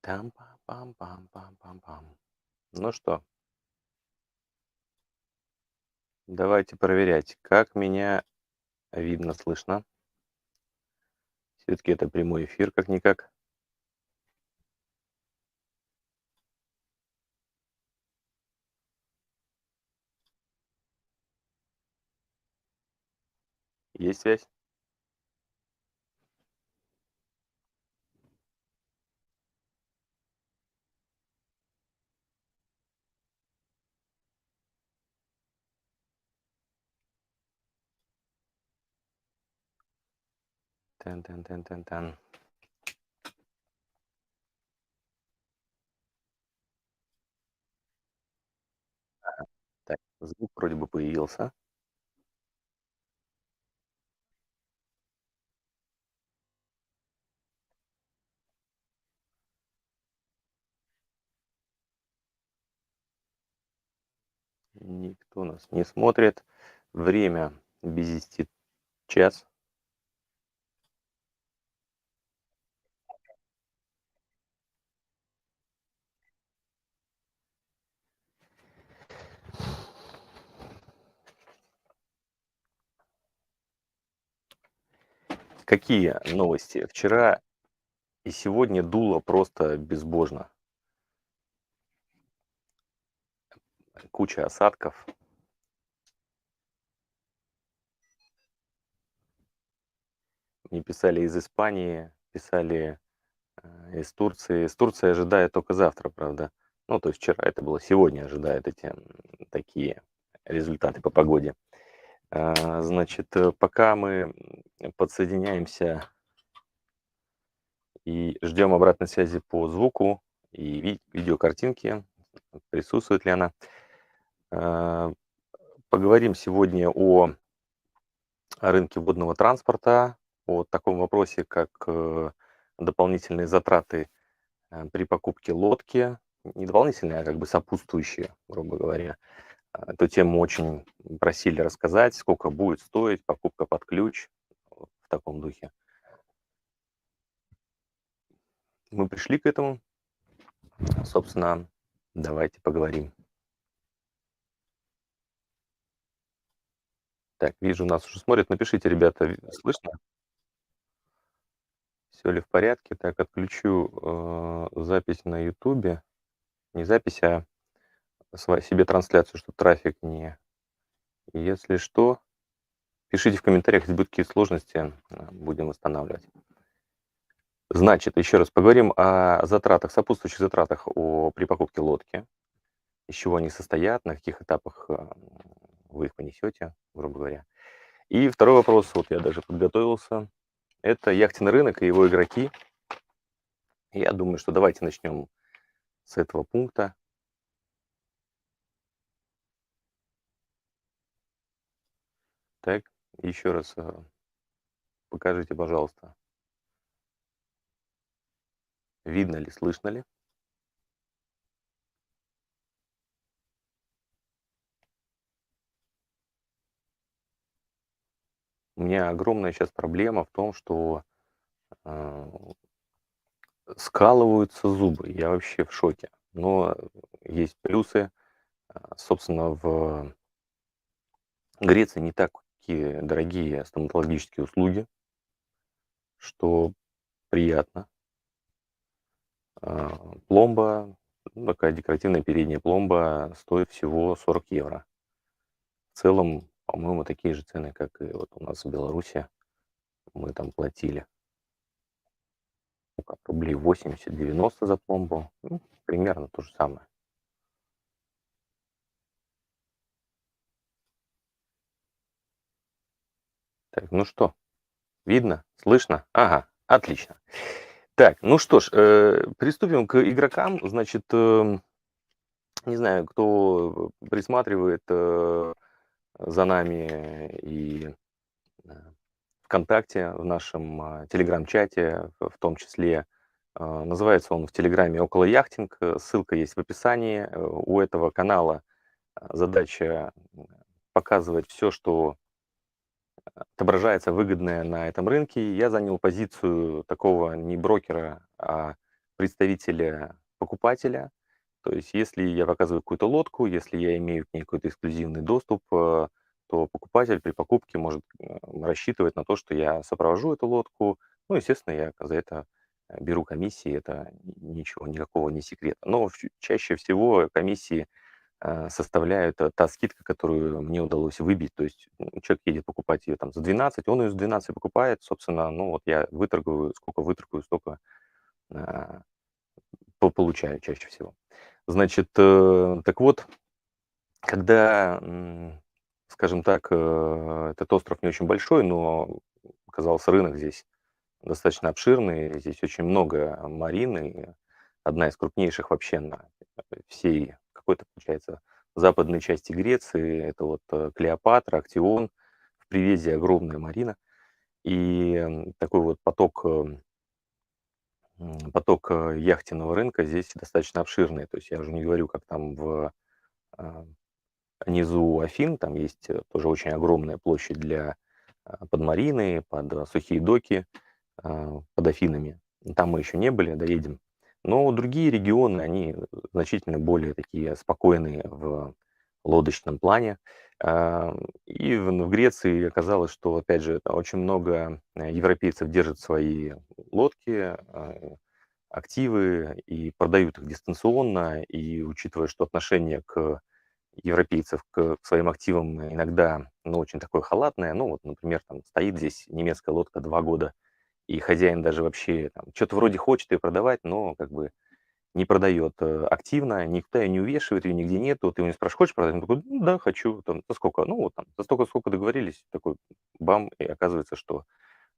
Там-пам-пам-пам-пам-пам-пам. Ну что, давайте проверять, как меня видно, слышно. Все-таки это прямой эфир, как-никак. Есть связь? Тан-тан-тан-тан-тан. Так, звук вроде бы появился. Никто нас не смотрит. Время без 10 час. Какие новости? Вчера и сегодня дуло просто безбожно. Куча осадков. Мне писали из Испании, писали из Турции. Из Турции ожидает только завтра, правда. Ну, то есть вчера это было, сегодня ожидают эти такие результаты по погоде. Значит, пока мы подсоединяемся и ждем обратной связи по звуку и видеокартинке, присутствует ли она, а, поговорим сегодня о рынке водного транспорта, о таком вопросе, как дополнительные затраты при покупке лодки, не дополнительные, а как бы сопутствующие, грубо говоря. Эту тему очень просили рассказать, сколько будет стоить покупка под ключ, вот в таком духе. Мы пришли к этому, собственно, давайте поговорим. Так, вижу, нас уже смотрят. Напишите, ребята, слышно? Все ли в порядке? Так, отключу запись на Ютубе. Не запись, а себе трансляцию, чтобы трафик не... Если что, пишите в комментариях, если будут какие-то сложности, будем восстанавливать. Значит, еще раз поговорим о затратах, сопутствующих затратах при покупке лодки, из чего они состоят, на каких этапах вы их понесете, грубо говоря. И второй вопрос, вот я даже подготовился, это яхтенный рынок и его игроки. Я думаю, что давайте начнем с этого пункта. Так, еще раз покажите, пожалуйста, видно ли, слышно ли. У меня огромная сейчас проблема в том, что э, скалываются зубы. Я вообще в шоке. Но есть плюсы. Собственно, в Греции не такие дорогие стоматологические услуги, что приятно. Пломба, ну, такая декоративная передняя пломба стоит всего 40 евро. В целом, по-моему, такие же цены, как и вот у нас в Беларуси. Мы там платили, ну, как рублей 80-90 за пломбу. Ну, примерно то же самое. Так, ну что, видно? Слышно? Ага, отлично. Так, ну что ж, приступим к игрокам. Значит, не знаю, кто присматривает за нами и э, ВКонтакте, в нашем телеграм-чате, в том числе. Называется он в Телеграме «Около яхтинг». Ссылка есть в описании. У этого канала задача показывать все, что отображается выгодное на этом рынке. Я занял позицию такого не брокера, а представителя покупателя. То есть если я показываю какую-то лодку, если я имею к ней какой-то эксклюзивный доступ, то покупатель при покупке может рассчитывать на то, что я сопровожу эту лодку. Ну, естественно, я за это беру комиссии, это ничего, никакого не секрета. Но чаще всего комиссии составляют та скидка, которую мне удалось выбить. То есть человек едет покупать ее там за 12, он ее за 12 покупает, собственно, ну вот я сколько выторгую, столько а, получаю чаще всего. Значит, так вот, когда, скажем так, этот остров не очень большой, но оказался рынок здесь достаточно обширный, здесь очень много марин, и одна из крупнейших вообще на всей какой-то, получается, западной части Греции. Это вот Клеопатра, Актион, в Привезе огромная марина. И такой вот поток яхтенного рынка здесь достаточно обширный. То есть я уже не говорю, как там а, внизу Афин, там есть тоже очень огромная площадь для под мариной, под сухие доки, под Афинами. Там мы еще не были, доедем. Но другие регионы, они значительно более такие спокойные в лодочном плане. А, И в Греции оказалось, что, опять же, очень много европейцев держат свои лодки, активы и продают их дистанционно. И учитывая, что отношение к европейцев к своим активам иногда, ну, очень такое халатное. Ну, вот, например, там стоит здесь немецкая лодка 2 года, и хозяин даже вообще там что-то вроде хочет ее продавать, но как бы не продает активно, никто ее не увешивает, ее нигде нету. Ты его не спрашиваешь, хочешь продать? Он такой: "Ну да, хочу". Там, за сколько? Ну, вот там, за столько, сколько договорились. Такой бам, и оказывается, что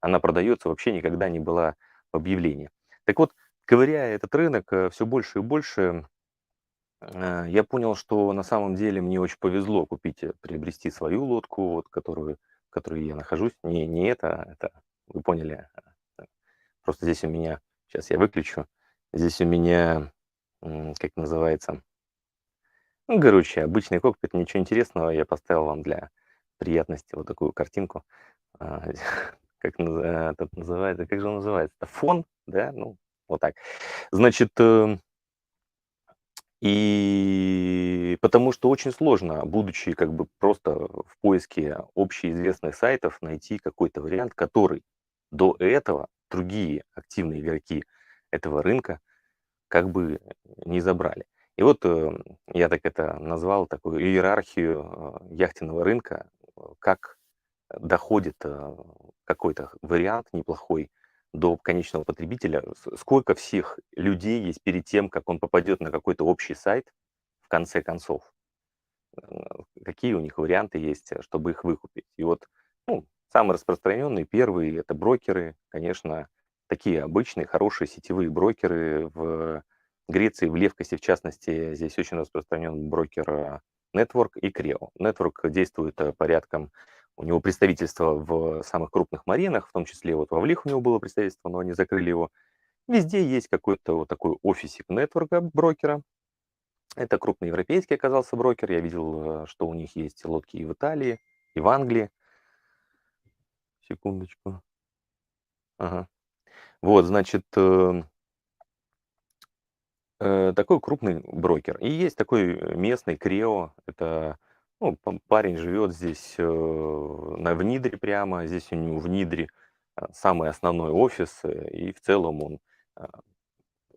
она продается, вообще никогда не была в объявлении. Так вот, ковыряя этот рынок все больше и больше, я понял, что на самом деле мне очень повезло приобрести свою лодку, вот, в которой я нахожусь. Не это, вы поняли. Просто здесь у меня, сейчас я выключу, здесь у меня, как называется, ну, короче, обычный кокпит, ничего интересного, я поставил вам для приятности вот такую картинку. А, этот называется, как же он называется? Это фон, да, ну, вот так. Значит, и потому что очень сложно, будучи как бы просто в поиске общеизвестных сайтов, найти какой-то вариант, который до этого другие активные игроки этого рынка как бы не забрали. И вот я так это назвал, такую иерархию яхтенного рынка, как доходит какой-то вариант неплохой до конечного потребителя, сколько всех людей есть перед тем, как он попадет на какой-то общий сайт, в конце концов, какие у них варианты есть, чтобы их выкупить. И вот, ну, самый распространенный первый это брокеры, конечно, такие обычные, хорошие сетевые брокеры в Греции, в Левкосе, в частности, здесь очень распространен брокер Network и Creo. Network действует порядком, у него представительство в самых крупных маринах, в том числе вот во Влих у него было представительство, но они закрыли его. Везде есть какой-то вот такой офисик нетворка брокера. Это крупный европейский оказался брокер. Я видел, что у них есть лодки и в Италии, и в Англии. Секундочку. Ага. Вот, значит, такой крупный брокер. И есть такой местный Крео. Это, ну, парень живет здесь в Нидре прямо. Здесь у него в Нидре самый основной офис. И в целом он, а,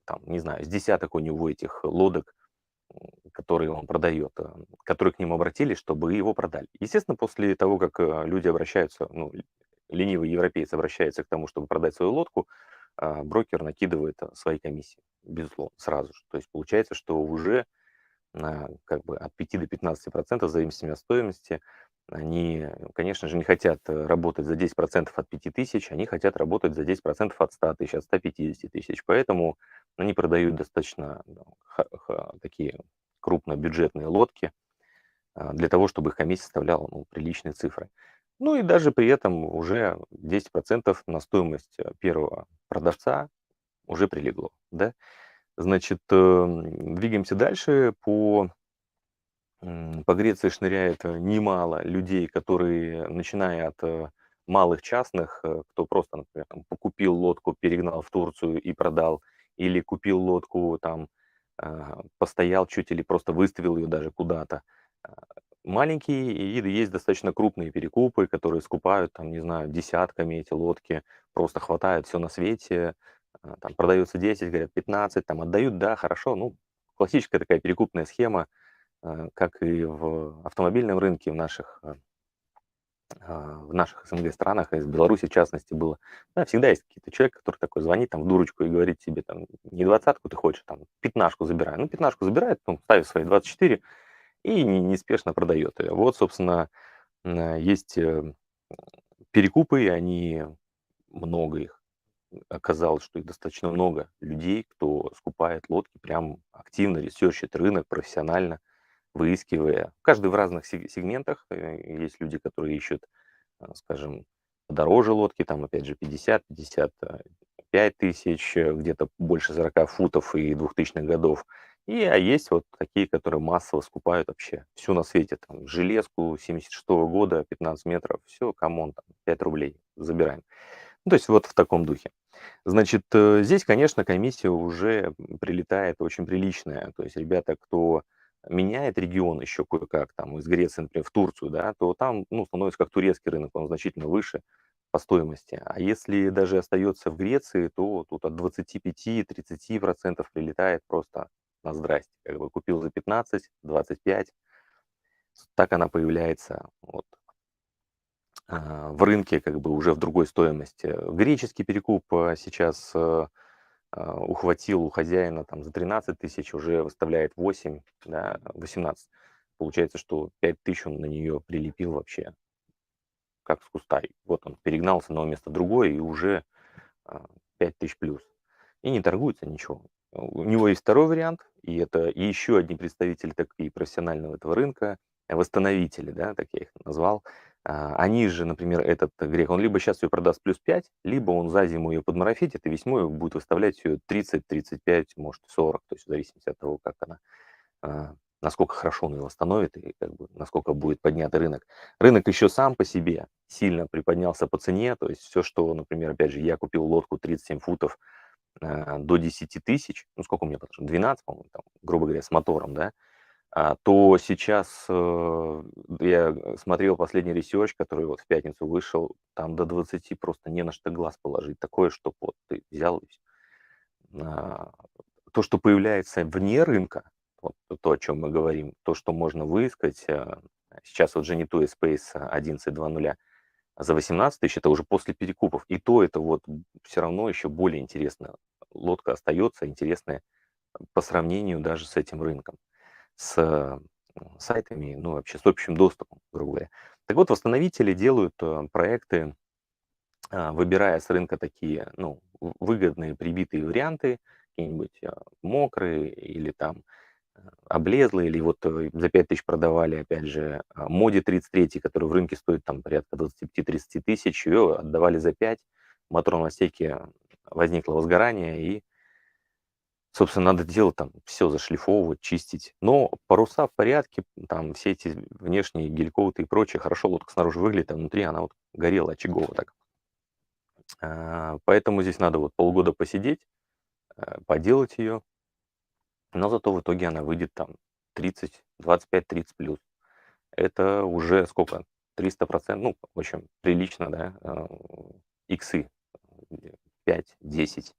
там, не знаю, с десяток у него этих лодок, которые он продает, которые к нему обратились, чтобы его продали. Естественно, после того, как люди обращаются, ну, ленивый европеец обращается к тому, чтобы продать свою лодку, брокер накидывает свои комиссии, безусловно, сразу же. То есть получается, что уже как бы от 5 до 15% в зависимости от стоимости они, конечно же, не хотят работать за 10% от 5000, они хотят работать за 10% от 100 тысяч, от 150 тысяч. Поэтому они продают достаточно, ну, такие крупнобюджетные лодки для того, чтобы их комиссия составляла, ну, приличные цифры. Ну и даже при этом уже 10% на стоимость первого продавца уже прилегло. Да? Значит, двигаемся дальше. По Греции шныряет немало людей, которые, начиная от малых частных, кто просто, например, там, покупил лодку, перегнал в Турцию и продал, или купил лодку, там, постоял чуть или просто выставил ее даже куда-то. А, Маленькие и есть достаточно крупные перекупы, которые скупают, там, не знаю, десятками эти лодки, просто хватает все на свете, там продается 10, говорят 15, там отдают, да, хорошо, ну, классическая такая перекупная схема, как и в автомобильном рынке в наших СНГ странах, и в Беларуси в частности было. Да, всегда есть какие-то человек, который такой звонит там в дурочку и говорит тебе там, не двадцатку ты хочешь, там, пятнашку забирай. Ну, пятнашку забирает, потом ставит свои 24 и неспешно продает ее. Вот, собственно, есть перекупы, и они, много их. Оказалось, что их достаточно много людей, кто скупает лодки, прям активно ресерчит рынок профессионально, выискивая. Каждый в разных сегментах. Есть люди, которые ищут, скажем, дороже лодки, там, опять же, 50-55 тысяч, где-то больше 40 футов и 2000-х годов. А есть вот такие, которые массово скупают вообще все на свете. Там, железку 76 года, 15 метров, все, камон, там, 5 рублей, забираем. Ну, то есть вот в таком духе. Значит, здесь, конечно, комиссия уже прилетает очень приличная. То есть ребята, кто меняет регион еще кое-как, там из Греции, например, в Турцию, да, то там, ну, становится как турецкий рынок, он значительно выше по стоимости. А если даже остается в Греции, то тут от 25-30% прилетает просто на здрасте. Как бы купил за 15, 25, так она появляется вот, в рынке как бы уже в другой стоимости. Греческий перекуп сейчас ухватил у хозяина там за 13 тысяч, уже выставляет 8, да, 18. Получается, что 5 тысяч он на нее прилепил вообще, как с куста. И вот он перегнал с одного места в другое, и уже 5 тысяч плюс. И не торгуется ничего. У него есть второй вариант, и это и еще одни представители такие профессионального этого рынка, восстановители, да, так я их назвал. Они же, например, этот грех, он либо сейчас ее продаст плюс 5, либо он за зиму ее подмарафетит и весной будет выставлять ее 30, 35, может 40, то есть в зависимости от того, как она, насколько хорошо он ее восстановит и как бы насколько будет поднятый рынок. Рынок еще сам по себе сильно приподнялся по цене, то есть все, что, например, опять же, я купил лодку 37 футов до 10 тысяч, ну сколько у меня потом, 12, по-моему, там, грубо говоря, с мотором, да, то сейчас я смотрел последний ресерч, который вот в пятницу вышел, там до 20 просто не на что глаз положить. Такое, что вот ты взял и всё. А, То, что появляется вне рынка, вот то, о чем мы говорим, то, что можно выискать, сейчас вот Genitou Space 11.2.0 за 18 тысяч, это уже после перекупов. И то это вот все равно еще более интересно. Лодка остается интересная по сравнению даже с этим рынком, с сайтами, ну, вообще с общим доступом, грубо говоря. Так вот, восстановители делают проекты, выбирая с рынка такие, ну, выгодные прибитые варианты, какие-нибудь мокрые или там облезлые, или вот за 5 тысяч продавали, опять же, Моди 33, который в рынке стоит там порядка 25-30 тысяч, ее отдавали за 5, в моторном отсеке возникло возгорание, и, собственно, надо делать там все зашлифовывать, чистить. Но паруса в порядке, там все эти внешние гель-коуты и прочее, хорошо лодка снаружи выглядит, а внутри она вот горела очагово так. Поэтому здесь надо вот полгода посидеть, поделать ее, но зато в итоге она выйдет там 30, 25-30 плюс. Это уже сколько? 300%, ну, в общем, прилично, да, иксы, 5-10,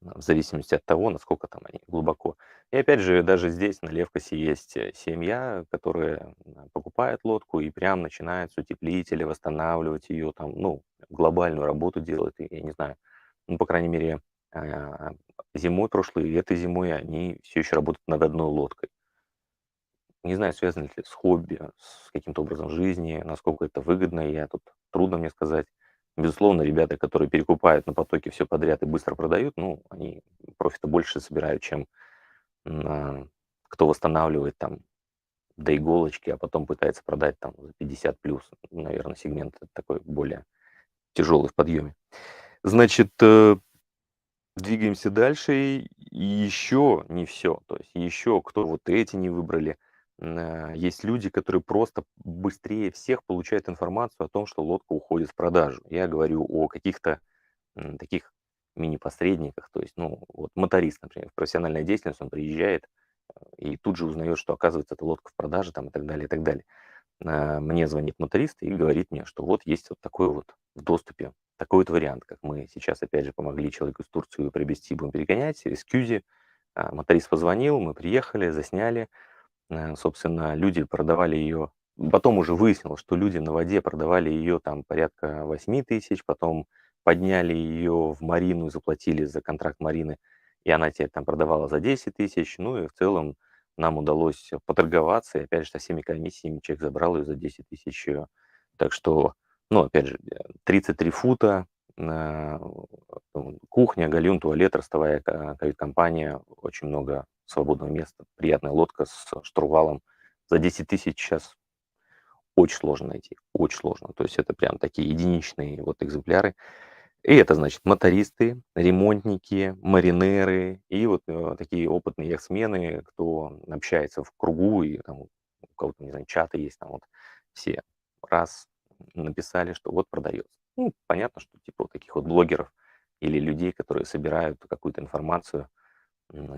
в зависимости от того, насколько там они глубоко. И опять же, даже здесь на Левкосе есть семья, которая покупает лодку и прям начинает с утеплителя восстанавливать ее, там, ну, глобальную работу делает, и, я не знаю, ну, по крайней мере, а, зимой прошлой и этой зимой они все еще работают над одной лодкой. Не знаю, связано ли это с хобби, с каким-то образом жизни, насколько это выгодно, я тут трудно мне сказать. Безусловно, ребята, которые перекупают на потоке все подряд и быстро продают, ну, они профита больше собирают, чем кто восстанавливает там до иголочки, а потом пытается продать там за 50 плюс. Наверное, сегмент такой более тяжелый в подъеме. Значит, двигаемся дальше. И еще не все. То есть еще кто вот эти не выбрали. Есть люди, которые просто быстрее всех получают информацию о том, что лодка уходит в продажу. Я говорю о каких-то таких мини-посредниках. То есть, ну, вот моторист, например, в профессиональная деятельность, он приезжает и тут же узнает, что, оказывается, эта лодка в продаже там и так далее, и так далее. Мне звонит моторист и говорит мне, что вот есть вот такой вот в доступе, такой вот вариант, как мы сейчас, опять же, помогли человеку из Турции приобрести, будем перегонять, из Кьюзи. Моторист позвонил, мы приехали, засняли. Собственно, люди продавали ее. Потом уже выяснилось, что люди на воде продавали ее там порядка 8 000, потом подняли ее в марину и заплатили за контракт марины, и она теперь там продавала за 10 000. Ну и в целом нам удалось поторговаться, и опять же со всеми комиссиями человек забрал ее за 10 000. Так что, ну, опять же, 33 фута, э, кухня, гальюн, туалет, ростовая кают-компания, очень много свободного места, приятная лодка с штурвалом. За 10 000 сейчас очень сложно найти, очень сложно. То есть это прям такие единичные вот экземпляры. И это значит мотористы, ремонтники, маринеры и вот такие опытные яхтсмены, кто общается в кругу, и там у кого-то, не знаю, чаты есть, там вот все раз написали, что вот продается. Ну, понятно, что типа вот таких вот блогеров или людей, которые собирают какую-то информацию,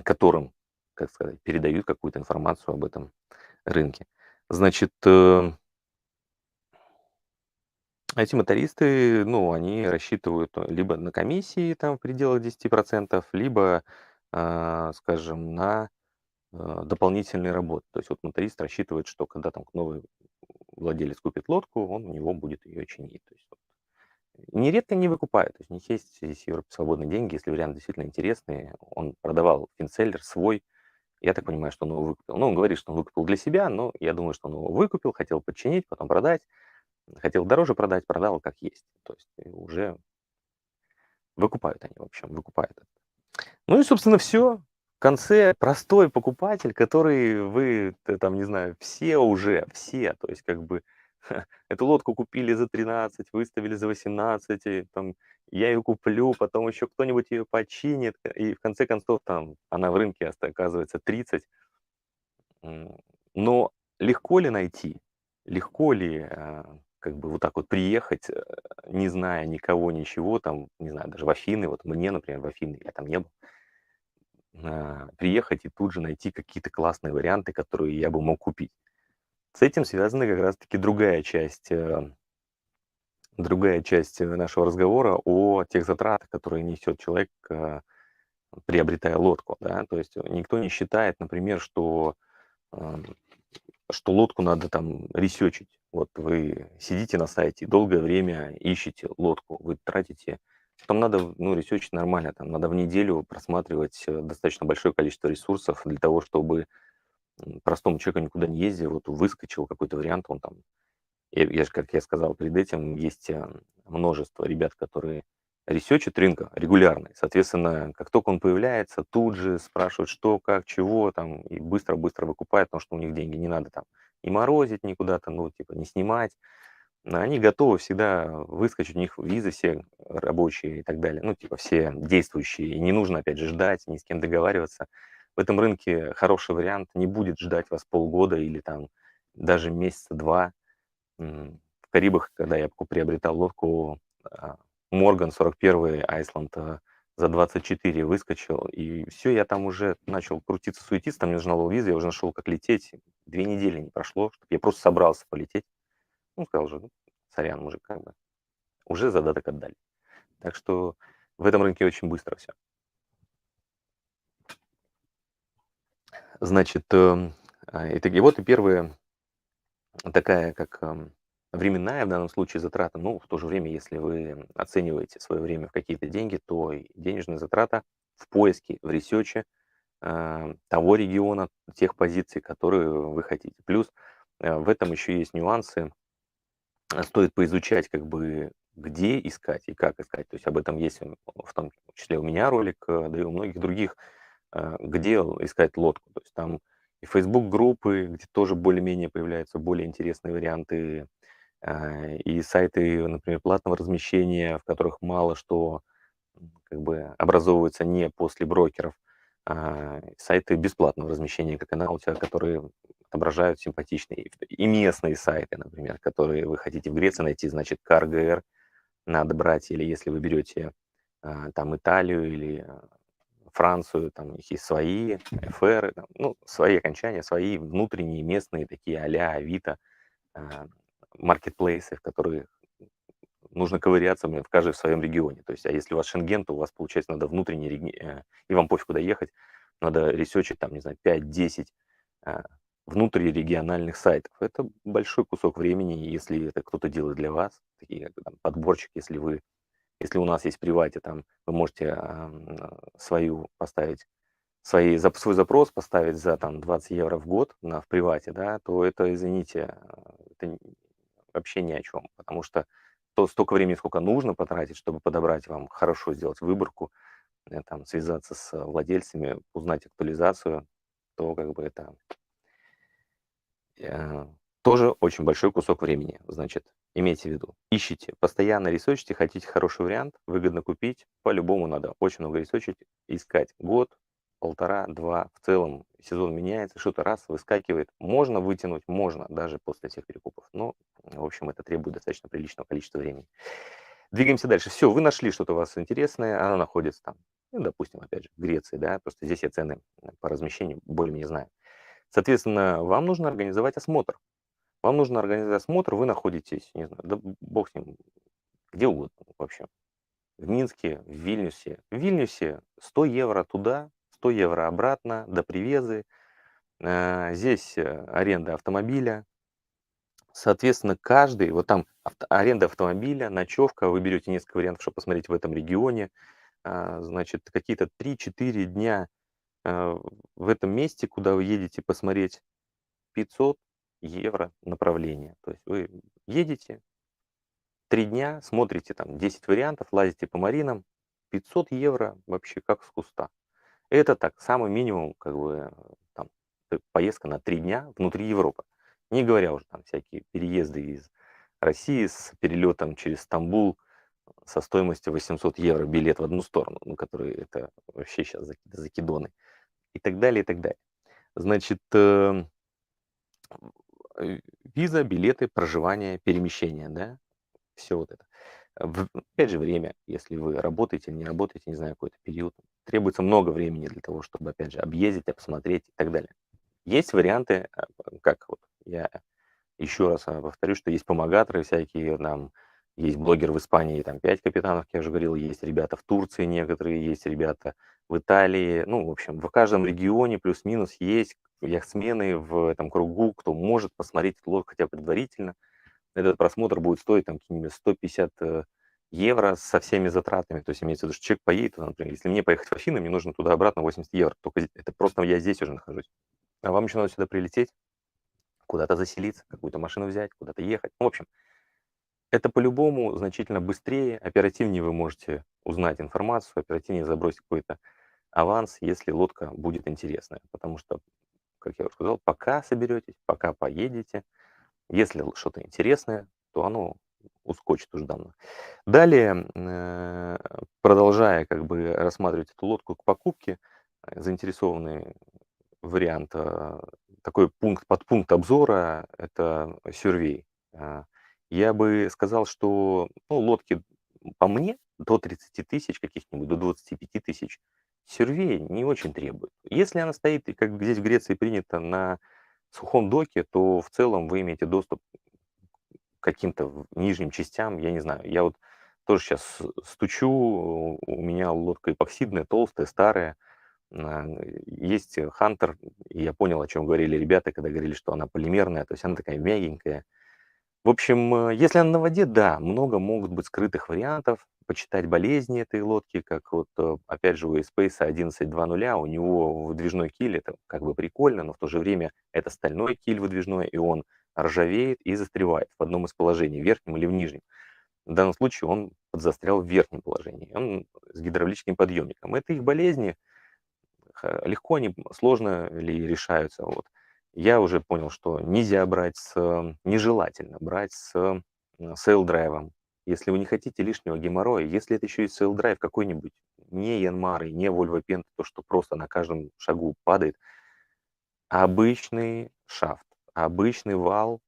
которым, как сказать, передают какую-то информацию об этом рынке. Значит, эти мотористы, ну, они рассчитывают либо на комиссии там в пределах 10%, либо, скажем, на дополнительные работы. То есть вот моторист рассчитывает, что когда там новый владелец купит лодку, он у него будет ее чинить. То есть вот нередко не выкупают. То есть у них есть здесь в Европе свободные деньги, если вариант действительно интересный. Он продавал финцеллер свой. Я так понимаю, что он его выкупил. Ну, он говорит, что он выкупил для себя, но я думаю, что он его выкупил, хотел подчинить, потом продать. Хотел дороже продать, продал как есть. То есть уже выкупают они, в общем, выкупают. Ну и, собственно, все. В конце простой покупатель, который вы, там, не знаю, все уже, все, то есть как бы эту лодку купили за 13, выставили за 18, и, там, я ее куплю, потом еще кто-нибудь ее починит, и в конце концов там она в рынке оказывается 30. Но легко ли найти? Легко ли, как бы вот так вот приехать, не зная никого, ничего, там, не знаю, даже в Афины, вот мне, например, в Афины, я там не был, приехать и тут же найти какие-то классные варианты, которые я бы мог купить. С этим связана как раз-таки другая часть нашего разговора о тех затратах, которые несет человек, приобретая лодку, да. То есть никто не считает, например, ам, что лодку надо там ресерчить. Вот вы сидите на сайте, долгое время ищете лодку, вы тратите. Там надо, ну, ресерчить нормально, там надо в неделю просматривать достаточно большое количество ресурсов для того, чтобы простому человеку, никуда не ездя, вот выскочил какой-то вариант, он там, я же, как я сказал перед этим, есть множество ребят, которые ресерчат рынка регулярно. И, соответственно, как только он появляется, тут же спрашивают, что, как, чего, там, и быстро-быстро выкупают, потому что у них деньги не надо там не морозить никуда-то, ну, типа, не снимать. Но они готовы всегда выскочить, у них визы все рабочие и так далее, ну, типа, все действующие, и не нужно, опять же, ждать, ни с кем договариваться. В этом рынке хороший вариант не будет ждать вас полгода или там даже месяца два. В Карибах, когда я приобретал лодку, Морган 41 Айсланд за 24 выскочил, и все, я там уже начал крутиться, суетиться, там мне нужна была виза, я уже нашел, как лететь. 2 недели не прошло, чтоб я просто собрался полететь. Ну, сказал же, ну, сорян, мужик, как бы, уже задаток отдали. Так что в этом рынке очень быстро все. Значит, и вот и первая такая, как временная в данном случае затрата, ну, в то же время, если вы оцениваете свое время в какие-то деньги, то и денежная затрата в поиске, в ресерче того региона, тех позиций, которые вы хотите. Плюс в этом еще есть нюансы. Стоит поизучать, как бы, где искать и как искать. То есть об этом есть в том числе у меня ролик, да и у многих других, где искать лодку. То есть там и Facebook группы, где тоже более-менее появляются более интересные варианты, и сайты, например, платного размещения, в которых мало что как бы образовывается не после брокеров, сайты бесплатного размещения, как Nautica, которые отображают симпатичные, и местные сайты, например, которые вы хотите в Греции найти, значит, CarGR надо брать, или если вы берете там Италию или Францию, там у них есть свои ФРы, там, ну, свои окончания, свои внутренние местные такие а-ля Авито, а, маркетплейсы, в которые нужно ковыряться, в каждом в своем регионе. То есть, а если у вас Шенген, то у вас, получается, надо внутренний и вам пофиг куда ехать, надо ресечить, там, не знаю, 5-10 а, внутрирегиональных сайтов. Это большой кусок времени, и если это кто-то делает для вас, такие как бы там подборчик, если у нас есть привате, там вы можете свою поставить, свой запрос поставить за там 20 евро в год в привате, да, то это, извините, это вообще ни о чем, потому что то столько времени, сколько нужно потратить, чтобы подобрать вам хорошо, сделать выборку, там, связаться с владельцами, узнать актуализацию, то как бы это э, тоже очень большой кусок времени. Значит, имейте в виду, ищите, постоянно ресерчите, хотите хороший вариант, выгодно купить, по-любому надо очень много ресерчить, искать год, полтора, два, в целом сезон меняется, что-то раз выскакивает. Можно вытянуть, можно, даже после всех перекупов, но, в общем, это требует достаточно приличного количества времени. Двигаемся дальше. Все, вы нашли что-то у вас интересное, оно находится там, ну, допустим, опять же, в Греции, да, просто здесь я цены по размещению более-менее знаю. Соответственно, вам нужно организовать осмотр. Вам нужно организовать осмотр, вы находитесь, не знаю, да бог с ним, где угодно вообще. В Минске, в Вильнюсе. В Вильнюсе 100 евро туда, 100 евро обратно, до привезы. Здесь аренда автомобиля. Соответственно, каждый, вот там аренда автомобиля, ночевка, вы берете несколько вариантов, чтобы посмотреть в этом регионе. Значит, какие-то 3-4 дня в этом месте, куда вы едете посмотреть, 500 евро направление. То есть вы едете 3 дня, смотрите там 10 вариантов, лазите по маринам, 500 евро вообще как с куста. Это так, самый минимум, как бы, там, поездка на 3 дня внутри Европы. Не говоря уже там всякие переезды из России с перелетом через Стамбул со стоимостью 800 евро билет в одну сторону, ну, которые это вообще сейчас закидоны, и так далее, и так далее. Значит, э, виза, билеты, проживание, перемещение, да, все вот это. Опять же, время, если вы работаете или не работаете, не знаю, какой-то период, требуется много времени для того, чтобы, опять же, объездить, посмотреть и так далее. Есть варианты, как вот я еще раз повторю, что есть помогаторы всякие, там есть блогер в Испании, там 5 капитанов, как я уже говорил, есть ребята в Турции некоторые, есть ребята в Италии, ну, в общем, в каждом регионе плюс-минус есть яхтсмены в этом кругу, кто может посмотреть эту лодку хотя бы предварительно. Этот просмотр будет стоить там какие-нибудь 150 евро со всеми затратами. То есть имеется в виду, что человек поедет туда, например, если мне поехать в Афины, мне нужно туда-обратно 80 евро. Только это просто я здесь уже нахожусь. А вам еще надо сюда прилететь, куда-то заселиться, какую-то машину взять, куда-то ехать. Ну, в общем, это по-любому значительно быстрее, оперативнее вы можете узнать информацию, оперативнее забросить какой-то аванс, если лодка будет интересная. Потому что, как я уже сказал, пока соберетесь, пока поедете, если что-то интересное, то оно ускочит уж давно. Далее, продолжая как бы рассматривать эту лодку к покупке, заинтересованный вариант, такой пункт, подпункт обзора — это сюрвей. А, Я бы сказал, что, ну, лодки, по мне, до 30 тысяч каких-нибудь, до 25 тысяч сюрвей не очень требует. Если она стоит, и как здесь в Греции принято, на сухом доке, то в целом вы имеете доступ к каким-то нижним частям, я не знаю. Я вот тоже сейчас стучу, у меня лодка эпоксидная, толстая, старая. А, Есть Хантер, и я понял, о чем говорили ребята, когда говорили, что она полимерная, то есть она такая мягенькая. В общем, если она на воде, да, много могут быть скрытых вариантов. Почитать болезни этой лодки, как вот, опять же, у Space 11.2.0, у него выдвижной киль, это как бы прикольно, но в то же время это стальной киль выдвижной, и он ржавеет и застревает в одном из положений, в верхнем или в нижнем. В данном случае он подзастрял в верхнем положении, он с гидравлическим подъемником. Это их болезни, легко они, сложно ли решаются. Вот. Я уже понял, что нельзя брать нежелательно брать с сейл-драйвом. Если вы не хотите лишнего геморроя, если это еще и сейл-драйв какой-нибудь, не Янмары, не Volvo Penta, то, что просто на каждом шагу падает, а обычный шафт, обычный вал,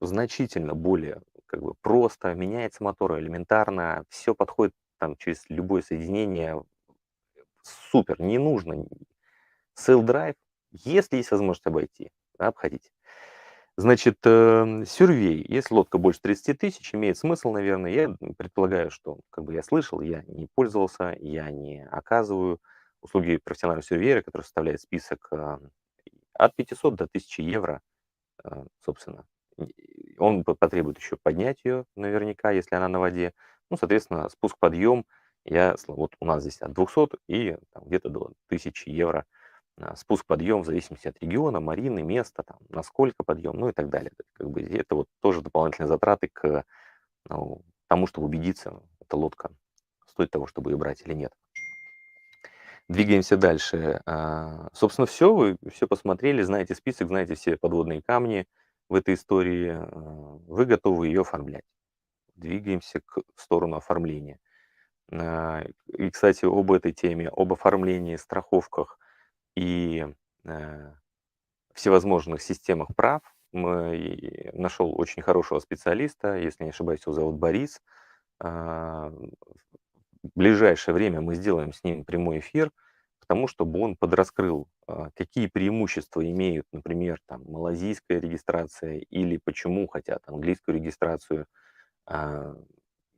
значительно более как бы просто, меняется мотор элементарно, все подходит там через любое соединение. Супер, не нужно. Sail Drive, если есть возможность обойти, обходите. Значит, сюрвей. Если лодка больше 30 тысяч, имеет смысл, наверное. Я предполагаю, что как бы я слышал, я не пользовался, я не оказываю услуги профессионального сюрвеера, который составляет список от 500 до 1000 евро, собственно. Он потребует еще поднять ее наверняка, если она на воде. Ну, соответственно, спуск-подъем. Вот у нас здесь от 200 и там, где-то до 1000 евро спуск-подъем в зависимости от региона, марины, места, там, насколько подъем, ну и так далее. Как бы это вот тоже дополнительные затраты к тому, чтобы убедиться, эта лодка стоит того, чтобы ее брать или нет. Двигаемся дальше. Собственно, все, вы все посмотрели, знаете список, знаете все подводные камни в этой истории, вы готовы ее оформлять. Двигаемся в сторону оформления. И, кстати, об этой теме, об оформлении, страховках и всевозможных системах прав нашел очень хорошего специалиста, если не ошибаюсь, его зовут Борис. В ближайшее время мы сделаем с ним прямой эфир, потому чтобы он подраскрыл, какие преимущества имеют, например, там, малазийская регистрация или почему хотят английскую регистрацию, а,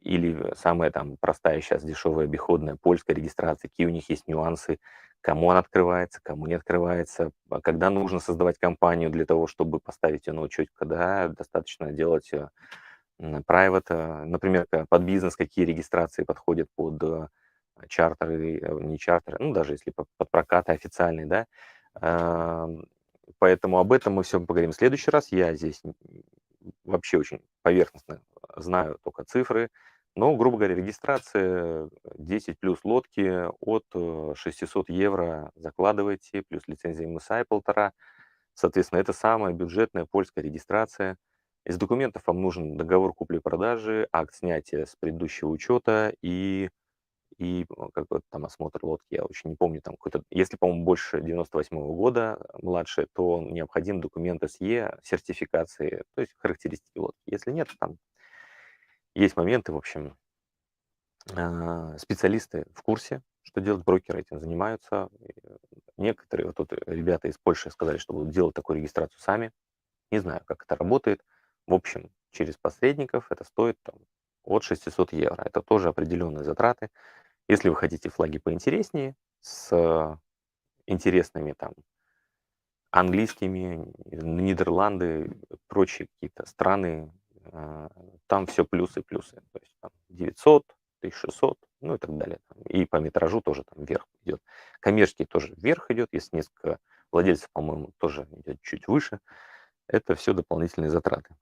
или самая там простая сейчас дешевая обиходная польская регистрация, какие у них есть нюансы, кому она открывается, кому не открывается, когда нужно создавать компанию для того, чтобы поставить ее на учет, когда достаточно делать private, например, под бизнес, какие регистрации подходят под чартеры, не чартеры, ну, даже если под прокаты официальные, да. Поэтому об этом мы все поговорим в следующий раз. Я здесь вообще очень поверхностно знаю только цифры, но, грубо говоря, регистрация 10 плюс лодки от 600 евро закладываете, плюс лицензия МСА 1,5. Соответственно, это самая бюджетная польская регистрация. Из документов вам нужен договор купли-продажи, акт снятия с предыдущего учета и как бы там осмотр лодки, я очень не помню, там какой-то, если, по-моему, больше 98 года, младше, то необходим документ СЕ, сертификации, то есть характеристики лодки. Если нет, там есть моменты, в общем, специалисты в курсе, что делать, брокеры этим занимаются. Некоторые, вот тут ребята из Польши сказали, что будут делать такую регистрацию сами. Не знаю, как это работает. В общем, через посредников это стоит там, от 600 евро. Это тоже определенные затраты. Если вы хотите флаги поинтереснее, с интересными там английскими, Нидерланды, прочие какие-то страны, там все плюсы-плюсы. То есть там 900, 1600, ну и так далее. И по метражу тоже там вверх идет. Коммерческий тоже вверх идет, если несколько владельцев, по-моему, тоже идет чуть выше. Это все дополнительные затраты.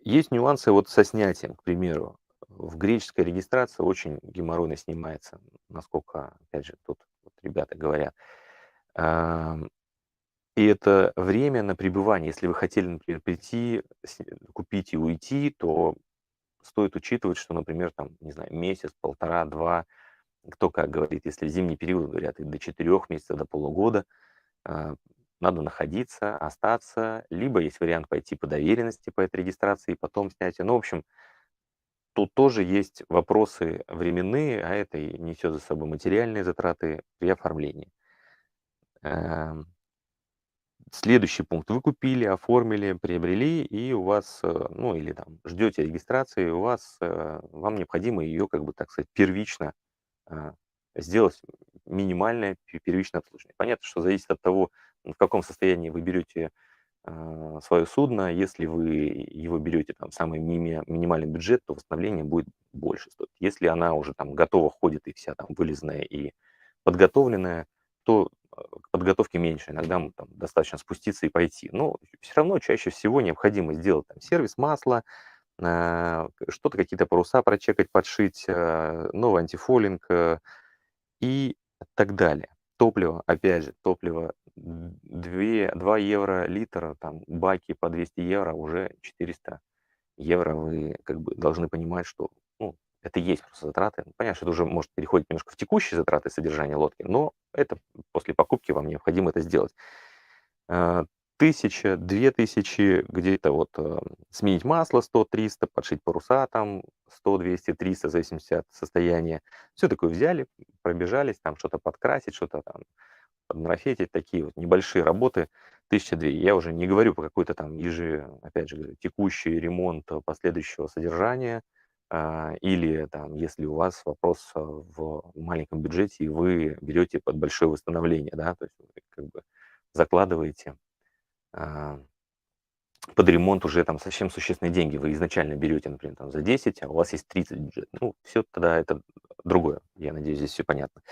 Есть нюансы вот со снятием, к примеру. В греческой регистрации очень геморройно снимается, насколько, опять же, тут вот ребята говорят. Ам, И это время на пребывание. Если вы хотели, например, прийти, купить и уйти, то стоит учитывать, что, например, там, не знаю, месяц, полтора, два, кто как говорит, если в зимний период, говорят, и до 4 месяцев, до полугода, а, надо находиться, остаться, либо есть вариант пойти по доверенности по этой регистрации и потом снятие. Ну, в общем, тут тоже есть вопросы временные, а это и несет за собой материальные затраты при оформлении. Эм, Следующий пункт. Вы купили, оформили, приобрели, и у вас, ну или там ждете регистрации, у вас, вам необходимо ее, как бы так сказать, первично а, сделать минимальное первичное обслуживание. Понятно, что зависит от того, в каком состоянии вы берете свое судно. Если вы его берете там самый минимальный бюджет, то восстановление будет больше стоить. Если она уже там готова, ходит и вся там вылезанная и подготовленная, то к подготовке меньше. Иногда там достаточно спуститься и пойти. Но все равно чаще всего необходимо сделать там сервис масла, что-то, какие-то паруса прочекать, подшить, новый антифолинг, и так далее. Топливо, опять же, топливо 2 евро литр, там баки по 200 евро, уже 400 евро вы как бы должны понимать, что ну, это есть просто затраты. Понятно, что это уже может переходить немножко в текущие затраты содержания лодки, но это после покупки вам необходимо это сделать. 1000, 2000, где-то вот сменить масло 100-300, подшить паруса там 100-200-300, в зависимости от состояния. Все такое взяли, пробежались, там что-то подкрасить, что-то там подмарафетить, такие вот небольшие работы, 1000-2. Я уже не говорю по какой-то там опять же, говорю, текущий ремонт последующего содержания, или там, если у вас вопрос в маленьком бюджете, и вы берете под большое восстановление, да, то есть вы как бы закладываете а, под ремонт уже там совсем существенные деньги. Вы изначально берете, например, там за 10, а у вас есть 30 бюджет. Ну, все тогда это другое. Я надеюсь, здесь все понятно.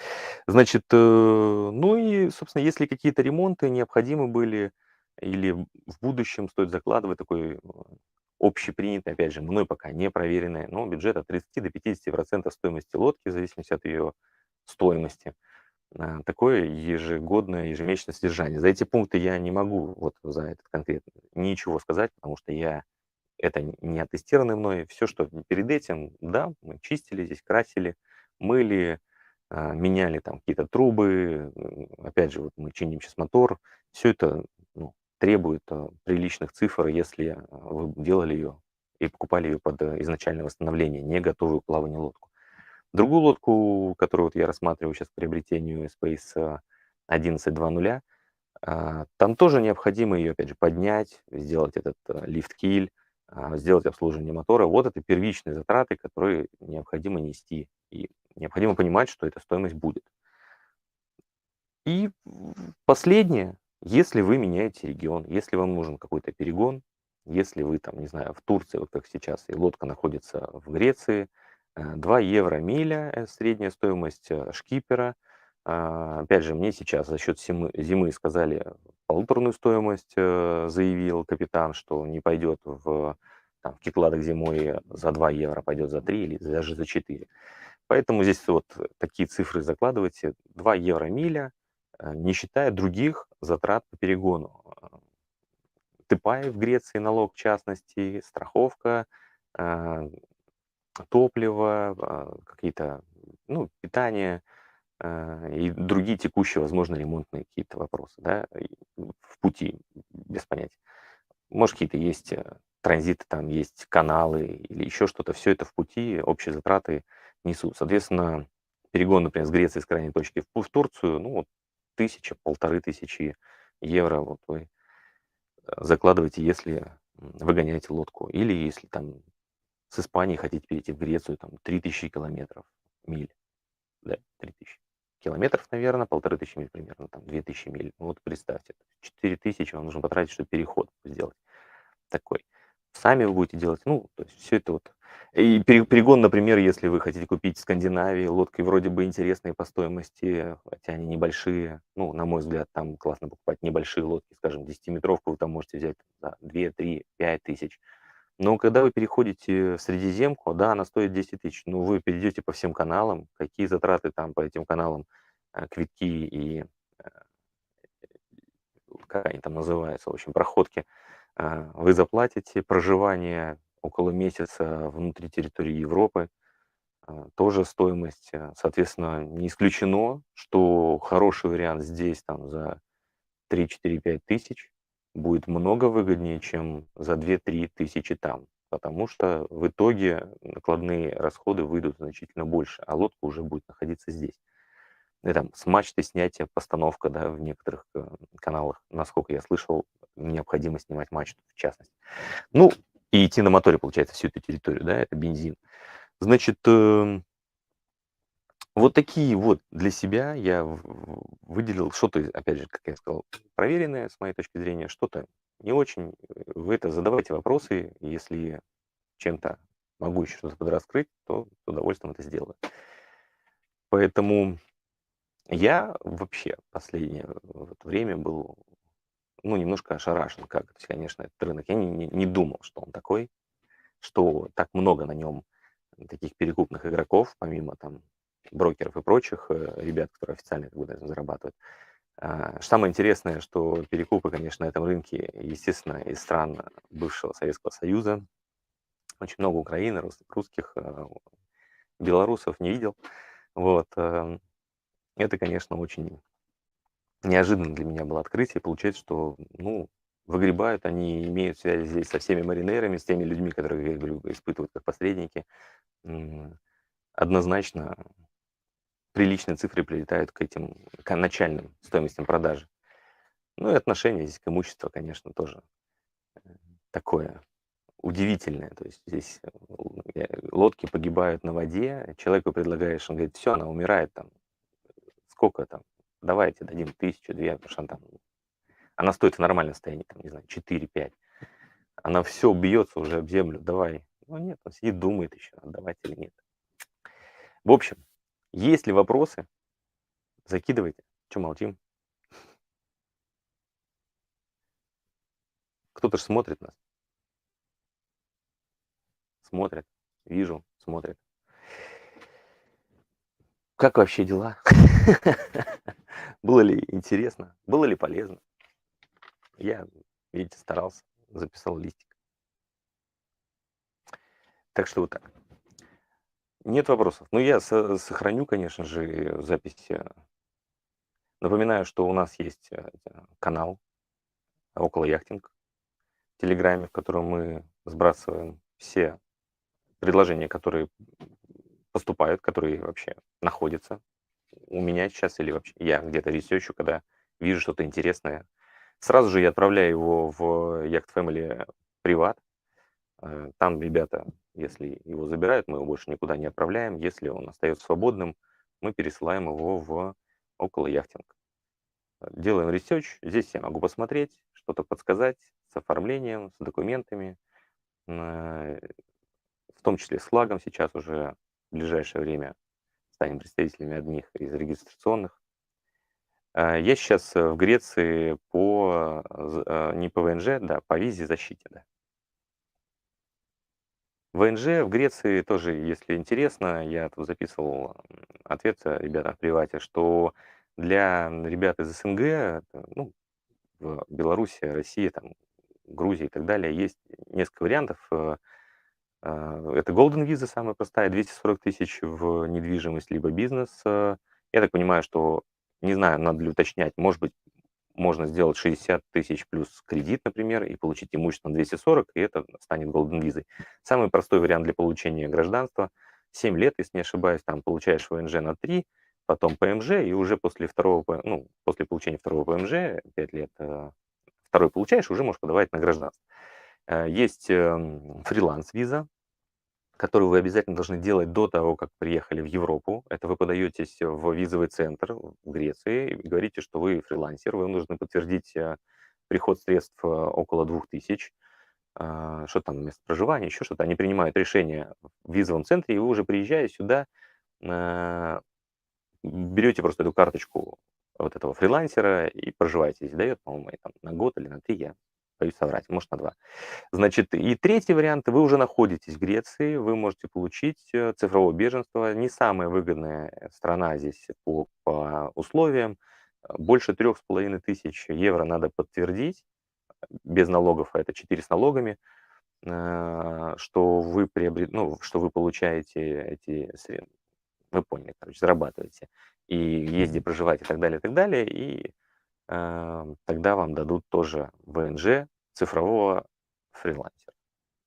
Значит, ну и, собственно, если какие-то ремонты необходимы были или в будущем стоит закладывать такой общепринятый, опять же, мной пока не проверенный, но бюджет от 30 до 50% стоимости лодки, в зависимости от ее стоимости. Такое ежегодное, ежемесячное содержание. За эти пункты я не могу, вот за этот конкретно, ничего сказать, потому что это не оттестировано мной. Все, что перед этим, да, мы чистили здесь, красили, мыли, меняли там какие-то трубы, опять же, вот мы чиним сейчас мотор. Все это, ну, требует приличных цифр, если вы делали ее и покупали ее под изначальное восстановление, не готовую к плаванию лодку. Другую лодку, которую вот я рассматриваю сейчас к приобретению, Space 11.2.0, там тоже необходимо ее, опять же, поднять, сделать этот лифт-киль, сделать обслуживание мотора. Вот это первичные затраты, которые необходимо нести. И необходимо понимать, что эта стоимость будет. И последнее, если вы меняете регион, если вам нужен какой-то перегон, если вы там, не знаю, в Турции, вот как сейчас, и лодка находится в Греции, 2 евро миля, средняя стоимость шкипера. Опять же, мне сейчас за счет зимы сказали полуторную стоимость, заявил капитан, что не пойдет в Кикладах зимой за 2 евро, пойдет за 3 или даже за 4. Поэтому здесь вот такие цифры закладывайте. 2 евро миля, не считая других затрат по перегону. Тыпай в Греции налог, в частности, страховка, а, топливо, какие-то, ну, питание, и другие текущие, возможно, ремонтные какие-то вопросы, да, и в пути, без понятия. Может, какие-то есть транзиты, там есть каналы или еще что-то. Все это в пути, общие затраты несут. Соответственно, перегон, например, с Греции, с крайней точки в Турцию, ну, вот 1000, 1500 евро вот вы закладываете, если вы гоняете лодку. Или если там с Испании хотите перейти в Грецию, там 3000 километров, миль, да, 3000 километров, наверное, 1500 миль примерно, там 2000 миль. Ну, вот представьте, 4000 вам нужно потратить, чтобы переход сделать такой. Сами вы будете делать, ну, то есть все это вот. И перегон, например, если вы хотите купить в Скандинавии, лодки вроде бы интересные по стоимости, хотя они небольшие. Ну, на мой взгляд, там классно покупать небольшие лодки, скажем, 10-метровку вы там можете взять за 2, 3, 5 тысяч. Но когда вы переходите в Средиземку, да, она стоит 10 тысяч, но вы перейдете по всем каналам, какие затраты там по этим каналам, квитки и как они там называются, в общем, проходки, вы заплатите, проживание около месяца внутри территории Европы, тоже стоимость. Соответственно, не исключено, что хороший вариант здесь там за 3-4-5 тысяч будет много выгоднее, чем за 2-3 тысячи там. Потому что в итоге накладные расходы выйдут значительно больше, а лодка уже будет находиться здесь. И там с мачты снятие, постановка, да, в некоторых каналах, насколько я слышал, необходимо снимать мачту в частности. Ну, и идти на моторе, получается, всю эту территорию, да, это бензин. Значит, вот такие вот для себя я выделил что-то, опять же, как я сказал, проверенное с моей точки зрения, что-то не очень. Вы это задавайте вопросы, если чем-то могу еще что-то подраскрыть, то с удовольствием это сделаю. Поэтому я вообще последнее вот время был, ну, немножко ошарашен, как, то есть, конечно, этот рынок. Я не думал, что он такой, что так много на нем таких перекупных игроков, помимо там брокеров и прочих ребят, которые официально как бы на этом зарабатывают. Самое интересное, что перекупы, конечно, на этом рынке, естественно, из стран бывшего Советского Союза. Очень много Украины, русских, белорусов не видел. Вот. Это, конечно, очень неожиданно для меня было открытие. Получается, что, ну, выгребают, они имеют связи здесь со всеми маринерами, с теми людьми, которые, я говорю, испытывают как посредники. М, Однозначно приличные цифры прилетают к этим, к начальным стоимостям продажи. Ну и отношение здесь к имуществу, конечно, тоже такое удивительное. То есть здесь лодки погибают на воде, человеку предлагаешь, он говорит, все, она умирает там, сколько там, давайте дадим 1000, 2, потому что она стоит в нормальном состоянии, там, не знаю, 4-5. Она все бьется уже об землю, давай. Ну нет, он сидит, думает еще, отдавать или нет. В общем, есть ли вопросы, закидывайте. Че молчим? Кто-то же смотрит нас, смотрит, вижу, смотрит. Как вообще дела? Было ли интересно? Было ли полезно? Я, видите, старался, записал листик. Так что вот так. Нет вопросов. Ну, я сохраню, конечно же, запись. Напоминаю, что у нас есть канал «Около яхтинг» в Телеграме, в котором мы сбрасываем все предложения, которые поступают, которые вообще находятся у меня сейчас или вообще я где-то ресерчу, когда вижу что-то интересное. Сразу же я отправляю его в Yacht Family приват. Там ребята, если его забирают, мы его больше никуда не отправляем. Если он остается свободным, мы пересылаем его в около яхтинг. Делаем ресерч. Здесь я могу посмотреть, что-то подсказать с оформлением, с документами, э, в том числе с флагом. Сейчас уже в ближайшее время станем представителями одних из регистрационных. Я сейчас в Греции не по ВНЖ, да, по визе защите, да. ВНЖ в Греции тоже, если интересно, я тут записывал ответ ребятам в привате, что для ребят из СНГ, ну, в Беларуси, России, там, Грузии и так далее, есть несколько вариантов. Это Golden Visa, самая простая, 240 тысяч в недвижимость, либо бизнес. Я так понимаю, что, не знаю, надо ли уточнять, может быть, можно сделать 60 тысяч плюс кредит, например, и получить имущество на 240, и это станет Golden Visa. Самый простой вариант для получения гражданства — 7 лет, если не ошибаюсь, там получаешь ВНЖ на 3, потом ПМЖ, и уже после получения второго ПМЖ, 5 лет, второй получаешь, уже можешь подавать на гражданство. Есть фриланс-виза, которую вы обязательно должны делать до того, как приехали в Европу. Это вы подаетесь в визовый центр в Греции и говорите, что вы фрилансер, вы нужно подтвердить приход средств около 2000, что там, место проживания, еще что-то. Они принимают решение в визовом центре, и вы уже приезжая сюда, э, берете просто эту карточку вот этого фрилансера и проживаете здесь. Дает, по-моему, там, на год или на 3, я боюсь соврать, может, на 2. Значит, и третий вариант, вы уже находитесь в Греции, вы можете получить цифровое беженство. Не самая выгодная страна здесь по условиям. Больше 3500 евро надо подтвердить без налогов, а это 4 с налогами, что вы ну, что вы получаете эти средства. Вы поняли, короче, зарабатываете. И есть где проживать и так далее, и так далее. И тогда вам дадут тоже ВНЖ цифрового фрилансера.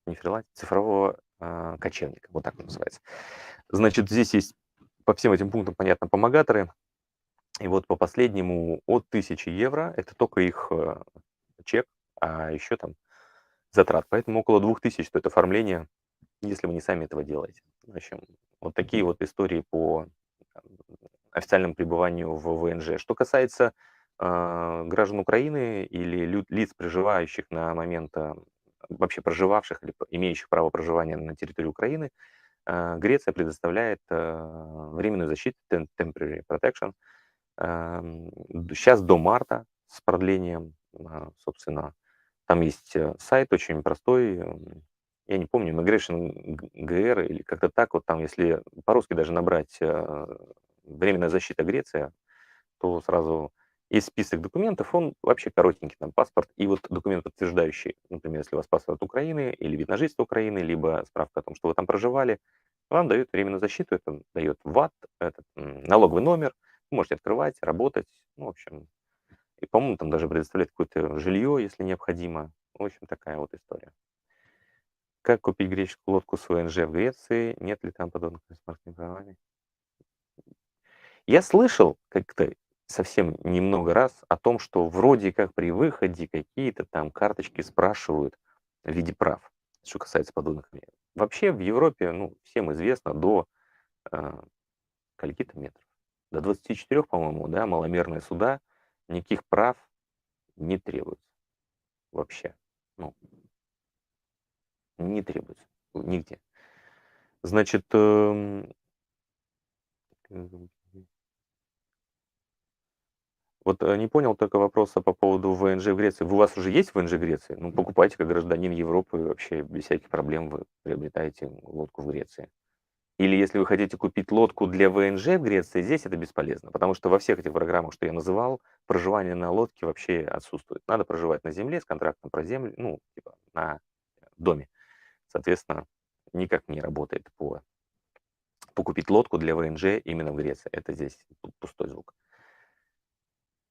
Не фрилансера, цифрового кочевника. Вот так он называется. Значит, здесь есть по всем этим пунктам, понятно, помогаторы. И вот по последнему от 1000 евро, это только их чек, а еще там затрат. Поэтому около 2000 стоит оформление, если вы не сами этого делаете. В общем, вот такие вот истории по официальному пребыванию в ВНЖ. Что касается граждан Украины или лиц, проживающих на момент, вообще проживавших или имеющих право проживания на территории Украины, Греция предоставляет временную защиту, temporary protection, сейчас до марта с продлением, собственно. Там есть сайт очень простой, я не помню, Migration GR или как-то так. Вот там, если по-русски даже набрать «Временная защита Греция», то сразу есть список документов, он вообще коротенький, там паспорт и вот документ, подтверждающий, например, если у вас паспорт Украины или вид на жительство Украины, либо справка о том, что вы там проживали, вам дают временную защиту, это дает ВАТ, налоговый номер, вы можете открывать, работать, ну, в общем, И, по-моему, там даже предоставляют какое-то жилье, если необходимо. В общем, такая вот история. Как купить греческую лодку с ВНЖ в Греции? Нет ли там подобных транспортных правами? Я слышал как-то совсем немного раз о том, что вроде как при выходе какие-то там карточки спрашивают в виде прав, что касается подводных мер. Вообще в Европе, ну, всем известно, до а, скольки-то метров, до 24, по-моему, да, маломерные суда, никаких прав не требуется вообще. Ну, не требуется нигде. Значит, вот, не понял только вопроса по поводу ВНЖ в Греции. У вас уже есть ВНЖ в Греции? Ну, покупайте как гражданин Европы, вообще без всяких проблем вы приобретаете лодку в Греции. Или если вы хотите купить лодку для ВНЖ в Греции, здесь это бесполезно, потому что во всех этих программах, что я называл, проживание на лодке вообще отсутствует. Надо проживать на земле с контрактом про землю, ну, типа на доме. Соответственно, никак не работает по купить лодку для ВНЖ именно в Греции. Это здесь пустой звук.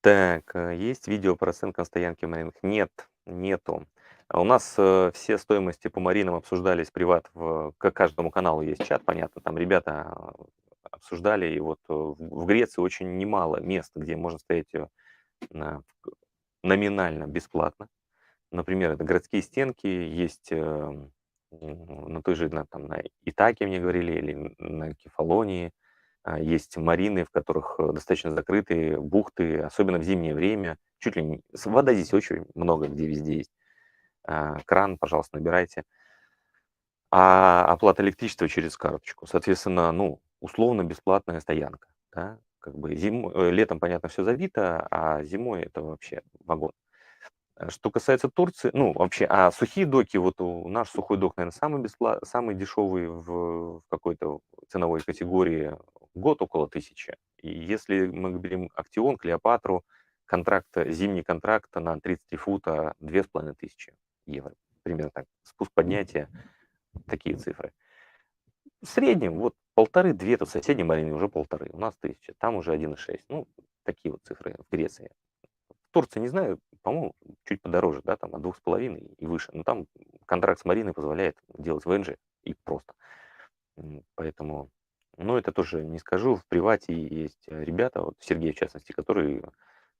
Так, есть видео про оценку стоянки в маринах? Нет, нету. У нас все стоимости по маринам обсуждались приват, к каждому каналу есть чат, понятно, там ребята обсуждали, и вот в Греции очень немало мест, где можно стоять на- номинально бесплатно. Например, это городские стенки, есть на той же, там, на Итаке, мне говорили, или на Кефалонии. Есть марины, в которых достаточно закрытые бухты, особенно в зимнее время. Чуть ли не... Вода здесь очень много, где везде есть. Кран, пожалуйста, набирайте. А оплата электричества через карточку. Соответственно, ну, условно бесплатная стоянка. Да? Как бы летом, понятно, все забито, а зимой это вообще вагон. Что касается Турции, ну, вообще, сухие доки, вот наш сухой док, наверное, самый дешевый в какой-то ценовой категории, год около 1000. И если мы берем Актион, Клеопатру, зимний контракт на 33 фута, 2500 евро. Примерно так. Спуск-поднятие, такие цифры. В среднем, вот полторы-две, то в соседней марине уже полторы, у нас 1000, там уже 1,6. Ну, такие вот цифры в Греции. В Турции, не знаю, по-моему, чуть подороже, да, там от 2,5 и выше. Но там контракт с Мариной позволяет делать ВНЖ и просто. Поэтому, ну, это тоже не скажу. В привате есть ребята, вот Сергей в частности, который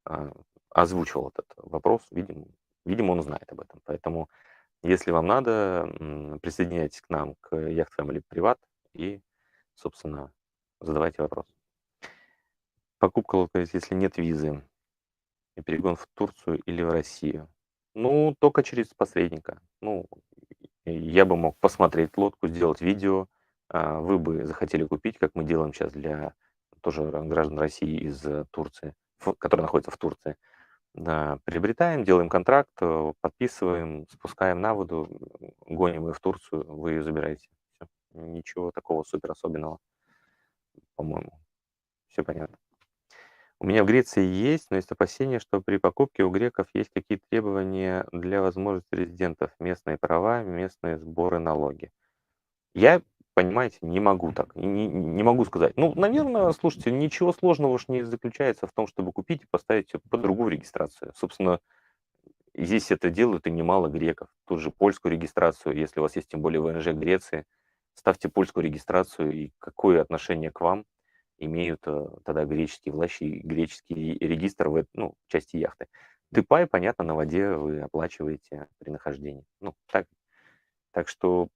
а, озвучивал этот вопрос. Видимо, он знает об этом. Поэтому, если вам надо, присоединяйтесь к нам, к Yacht Family Приват и, собственно, задавайте вопрос. Покупка лодки, если нет визы. И перегон в Турцию или в Россию? Ну, только через посредника. Ну, я бы мог посмотреть лодку, сделать видео, вы бы захотели купить, как мы делаем сейчас для тоже граждан России из Турции, которые находятся в Турции. Да, приобретаем, делаем контракт, подписываем, спускаем на воду, гоним ее в Турцию, вы ее забираете. Всё. Ничего такого супер особенного, по-моему. Все понятно. У меня в Греции есть, но есть опасения, что при покупке у греков есть какие-то требования для возможности резидентов, местные права, местные сборы, налоги. Я, понимаете, не могу так, не могу сказать. Ну, наверное, слушайте, ничего сложного уж не заключается в том, чтобы купить и поставить под другую регистрацию. Собственно, здесь это делают и немало греков. Тут же польскую регистрацию, если у вас есть тем более ВНЖ Греции, ставьте польскую регистрацию, и какое отношение к вам имеют тогда греческие власти, и греческий регистр ну, части яхты. Тыпай, понятно, на воде вы оплачиваете при нахождении. Ну, так что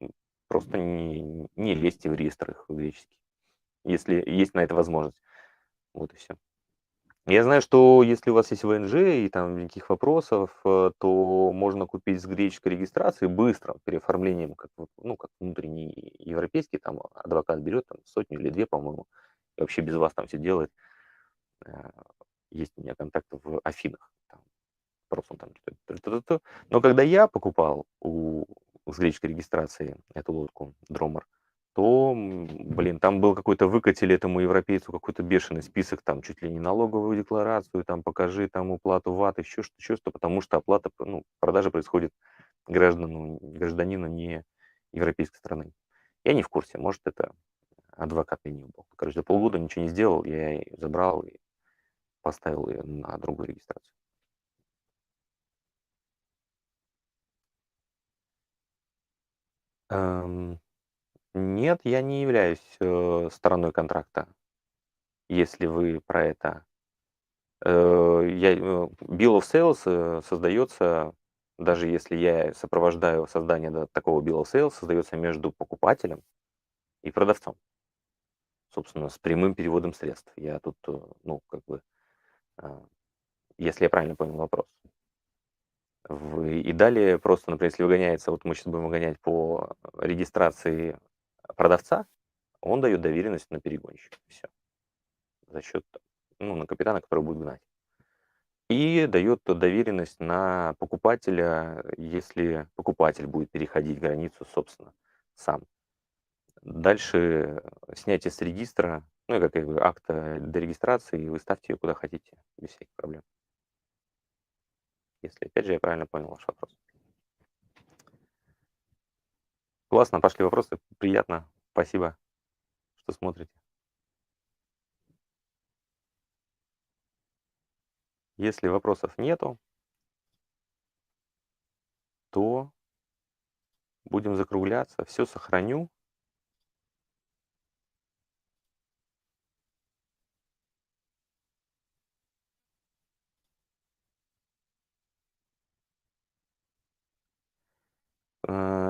просто не лезьте в реестр их греческий, если есть на это возможность. Вот и все. Я знаю, что если у вас есть ВНЖ и там никаких вопросов, то можно купить с греческой регистрацией быстро, переоформлением, как, ну, как внутренний европейский, там адвокат берет там, 100 или 2, по-моему, и вообще без вас там все делает. Э, Есть у меня контакты в Афинах, там, просто там что-то. Но когда я покупал с греческой регистрацией эту лодку Дромер, то, блин, там был какой-то, выкатили этому европейцу какой-то бешеный список, там, чуть ли не налоговую декларацию, там, покажи там уплату ВАТ, еще что, потому что оплата, ну, продажа происходит гражданину не европейской страны. Я не в курсе, может, это адвокат ленив был. Короче, за полгода ничего не сделал, я и забрал и поставил ее на другую регистрацию. Эм, нет, я не являюсь, стороной контракта, если вы про это. Bill of Sales, создаётся, даже если я сопровождаю создание, такого Bill of Sales, создаётся между покупателем и продавцом, собственно, с прямым переводом средств. Я тут, ну, как бы, а, если я правильно понял вопрос. И далее просто, например, если выгоняется, вот мы сейчас будем выгонять по регистрации продавца, он даёт доверенность на перегонщика. Всё. За счёт, ну, на капитана, который будет гнать. И дает доверенность на покупателя, если покупатель будет переходить границу, собственно, сам. Дальше снятие с регистра, ну, и как бы акта дерегистрации, и вы ставьте ее куда хотите, без всяких проблем. Если, опять же, я правильно понял ваш вопрос. Классно, пошли вопросы. Приятно. Спасибо, что смотрите. Если вопросов нету, то будем закругляться. Все сохраню.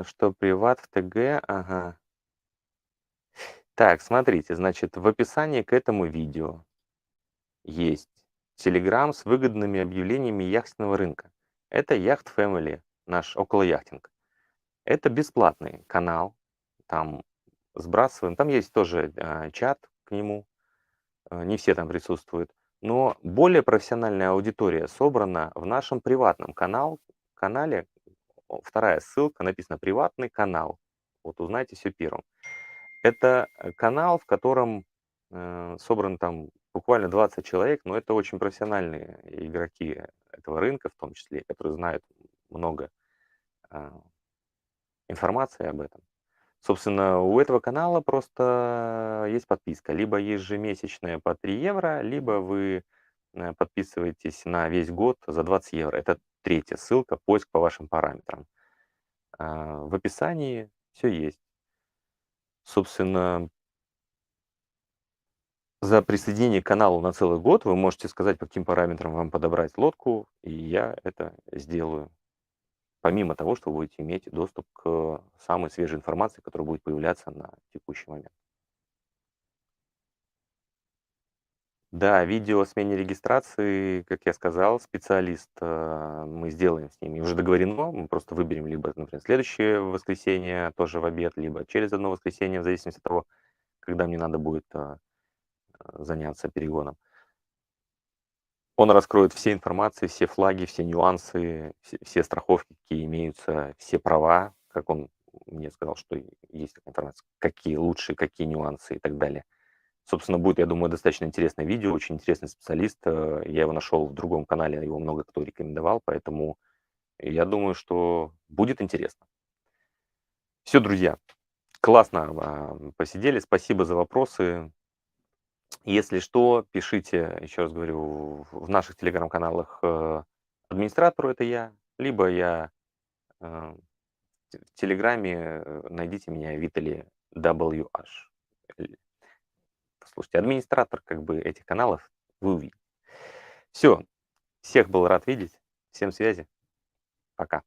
Что приват в ТГ, ага. Так, смотрите, значит, в описании к этому видео есть Telegram с выгодными объявлениями яхтенного рынка. Это Yacht Family, наш околояхтинг. Это бесплатный канал, там сбрасываем, там есть тоже чат к нему, не все там присутствуют, но более профессиональная аудитория собрана в нашем приватном канале. Вторая ссылка, написано «Приватный канал». Вот узнайте все первым. Это, канал, в котором, собран там буквально 20 человек, но это очень профессиональные игроки этого рынка, в том числе, которые знают много, а, информации об этом. Собственно, у этого канала просто есть подписка. Либо ежемесячная по 3 евро, либо вы, подписываетесь на весь год за 20 евро. Это третья ссылка, поиск по вашим параметрам. В описании все есть. Собственно, за присоединение к каналу на целый год вы можете сказать, по каким параметрам вам подобрать лодку, и я это сделаю. Помимо того, что вы будете иметь доступ к самой свежей информации, которая будет появляться на текущий момент. Да, видео о смене регистрации, как я сказал, специалист, мы сделаем с ними. Уже договорено, мы просто выберем либо, например, следующее воскресенье, тоже в обед, либо через одно воскресенье, в зависимости от того, когда мне надо будет заняться перегоном. Он раскроет все информации, все флаги, все нюансы, все страховки, какие имеются, все права, как он мне сказал, что есть такая информация, какие лучшие, какие нюансы и так далее. Собственно, будет, я думаю, достаточно интересное видео, очень интересный специалист. Я его нашел в другом канале, его много кто рекомендовал, поэтому я думаю, что будет интересно. Все, друзья, классно посидели, спасибо за вопросы. Если что, пишите, еще раз говорю, в наших телеграм-каналах, администратору — это я, либо я, в телеграме, найдите меня Витали WH. Л Послушайте, администратор как бы этих каналов вы увидите. Всё, всех был рад видеть. Всем связи. Пока.